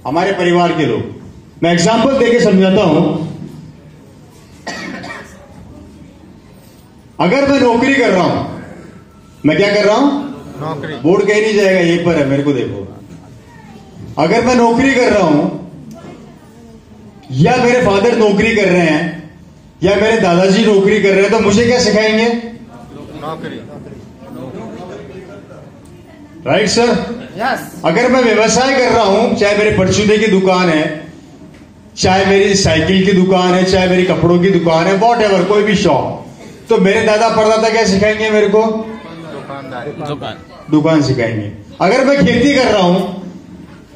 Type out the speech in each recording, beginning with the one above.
हमारे परिवार के लोग। मैं एग्जांपल देके समझाता हूं। अगर मैं नौकरी कर रहा हूं, मैं क्या कर रहा हूं? नौकरी। बोर्ड कहीं नहीं जाएगा, यहीं पर है, मेरे को देखो। अगर मैं नौकरी कर रहा हूं, या मेरे फादर नौकरी कर रहे हैं, या मेरे दादाजी नौकरी कर रहे हैं, तो मुझे क्या सिखाएंगे? नौकरी। Right sir? यस। अगर मैं व्यवसाय कर रहा हूं, चाहे मेरे परचूने की दुकान है, चाहे मेरी साइकिल की दुकान है, चाहे मेरी कपड़ों की दुकान है, वॉट एवर, कोई भी शॉप, तो मेरे दादा परदादा क्या सिखाएंगे मेरे को? दुकान सिखाएंगे। अगर मैं खेती कर रहा हूं,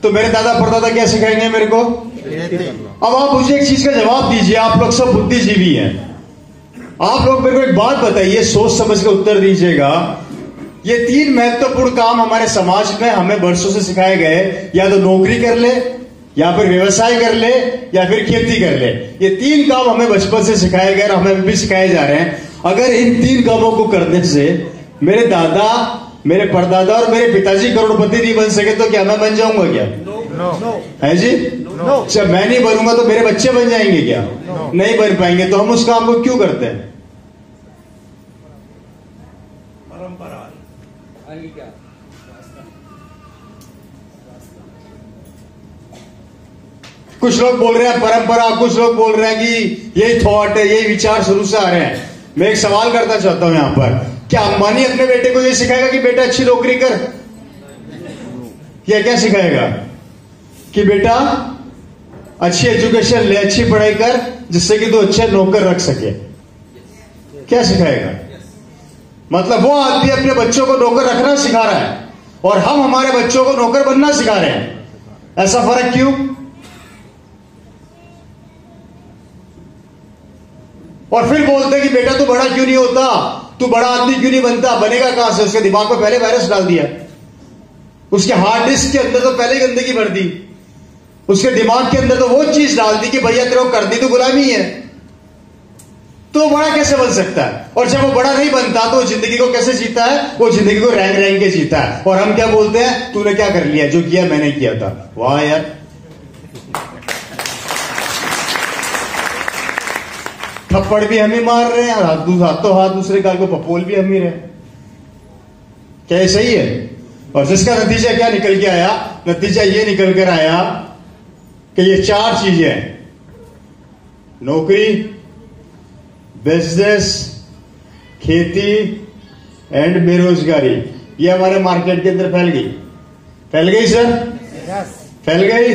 तो मेरे दादा परदादा क्या सिखाएंगे मेरे को? खेती। अब आप मुझे एक चीज का जवाब दीजिए, आप लोग सब बुद्धिजीवी हैं, आप लोग मेरे को एक बात बताइए, सोच समझ के उत्तर दीजिएगा। ये 3 महत्वपूर्ण काम हमारे समाज में हमें वर्षों से सिखाए गए, या तो नौकरी कर ले, या फिर व्यवसाय कर ले, या फिर खेती कर ले। ये 3 काम हमें बचपन से सिखाए गए और हमें भी सिखाए जा रहे हैं। अगर इन 3 कामों को करने से मेरे दादा, मेरे परदादा और मेरे पिताजी करोड़पति नहीं बन सके, तो क्या मैं बन जाऊंगा क्या? नो। है जी? नो। जब मैं नहीं बनूंगा तो मेरे बच्चे बन जाएंगे क्या? नहीं बन पाएंगे। तो हम उस काम को क्यों करते हैं? परंपरा। कुछ लोग बोल रहे हैं परंपरा, कुछ लोग बोल रहे हैं कि यही थॉट है, यही विचार शुरू से आ रहे हैं। मैं एक सवाल करना चाहता हूं यहां पर, क्या अंबानी अपने बेटे को यह सिखाएगा कि बेटा अच्छी नौकरी कर? या क्या सिखाएगा कि बेटा अच्छी एजुकेशन ले, अच्छी पढ़ाई कर, जिससे कि तू अच्छे नौकर रख सके? क्या सिखाएगा? मतलब वो आदमी अपने बच्चों को नौकर रखना सिखा रहा है और हम हमारे बच्चों को नौकर बनना सिखा रहे हैं। ऐसा फर्क क्यों? और फिर बोलते कि बेटा तू बड़ा क्यों नहीं होता, तू बड़ा आदमी क्यों नहीं बनता? बनेगा कहां से? उसके दिमाग में पहले वायरस डाल दिया, उसके हार्ड डिस्क के अंदर तो पहले गंदगी भर दी, उसके दिमाग के अंदर तो वो चीज डाल दी कि भैया तेरे को कर दी तो गुलामी है, तो बड़ा कैसे बन सकता है? और जब वो बड़ा नहीं बनता तो वो जिंदगी को कैसे जीता है? वो जिंदगी को रैंक रैंक के जीता है। और हम क्या बोलते हैं? तूने क्या कर लिया? जो किया मैंने किया था। वाह यार, थप्पड़ भी हम ही मार रहे हैं और हाथ दूसरे गाल को पपोल भी हम ही रहे। क्या ये सही है? और जिसका नतीजा क्या निकल के आया? नतीजा ये निकल कर आया कि ये 4 चीजें हैं, नौकरी, बिजनेस, खेती एंड बेरोजगारी, ये हमारे मार्केट के अंदर फैल गई। फैल गई सर? यस। फैल गई।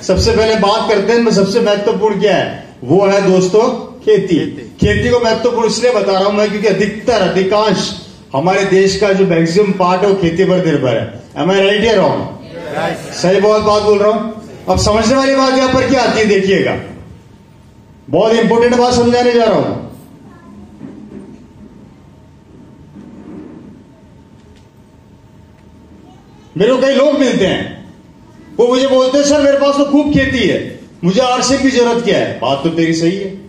सबसे पहले बात करते हैं, सबसे महत्वपूर्ण क्या है? वो है दोस्तों खेती। खेती को महत्वपूर्ण इसलिए बता रहा हूं मैं क्योंकि अधिकांश हमारे देश का जो मैक्सिमम पार्ट है वो खेती पर निर्भर है। एम आई राइट या रॉन्ग? सही बहुत बात बोल रहा हूं। अब समझने वाली बात यहां पर क्या आती है, देखिएगा, बहुत इंपॉर्टेंट बात समझाने जा रहा हूं। मेरे को कई लोग मिलते हैं, वो मुझे बोलते हैं सर मेरे पास तो खूब खेती है, मुझे आरसीएम की जरूरत क्या है? बात तो तेरी सही है,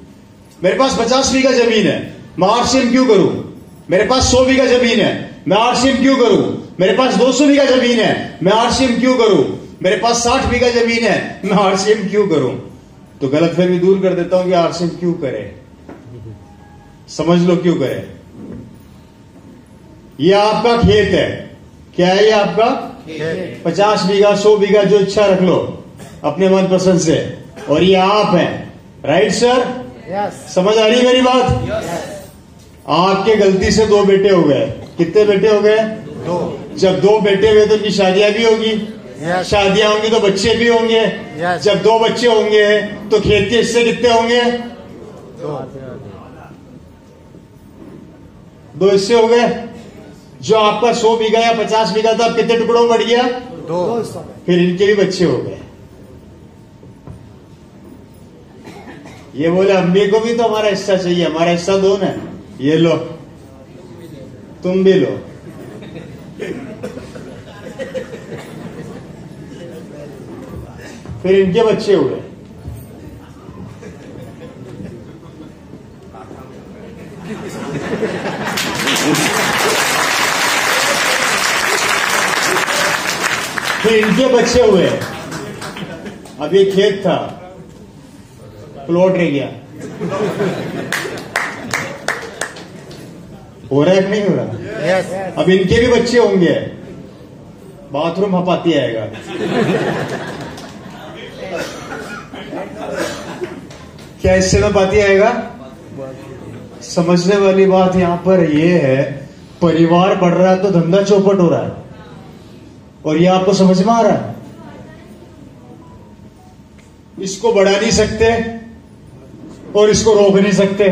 मेरे पास 50 बीघा जमीन है, मैं आरसीएम क्यों करूं? मेरे पास 100 बीघा जमीन है, मैं आरसीएम क्यों करूं? मेरे पास 200 बीघा जमीन है, मैं आरसीएम क्यों करूं? मेरे पास 60 बीघा जमीन है, मैं आरसीएम क्यों करूं? तो गलतफहमी दूर कर देता हूं कि आरसीएम क्यों करे, समझ लो क्यों करे। ये आपका खेत है। क्या है ये आपका? 50 बीघा 100 बीघा जो इच्छा रख लो अपने मन पसंद से, और ये आप हैं। Right sir? यस। समझ आ रही है मेरी बात? आपके गलती से 2 बेटे हो गए। कितने बेटे हो गए? 2। जब 2 बेटे हुए तो उनकी शादियां भी होगी, शादियां होंगी तो बच्चे भी होंगे, जब 2 बच्चे होंगे तो खेत के हिस्से कितने होंगे? 2 हिस्से हो गए। जो आपका 100 बीघा या 50 बीघा था, अब कितने टुकड़ों में बढ़ गया? 2। फिर इनके भी बच्चे हो गए। ये बोले अम्मी को भी तो हमारा हिस्सा चाहिए, हमारा हिस्सा 2 है, ये लो, तुम भी लो। फिर इनके बच्चे हुए। फिर इनके बच्चे हुए। अब ये खेत था, प्लॉट रह गया। हो रहा है कि नहीं हो रहा? यस अब इनके भी बच्चे होंगे, बाथरूम हपाती आएगा। क्या इससे में पाती आएगा? समझने वाली बात यहां पर यह है, परिवार बढ़ रहा है तो धंधा चौपट हो रहा है, और ये आपको समझ में आ रहा है। इसको बढ़ा नहीं सकते और इसको रोक नहीं सकते।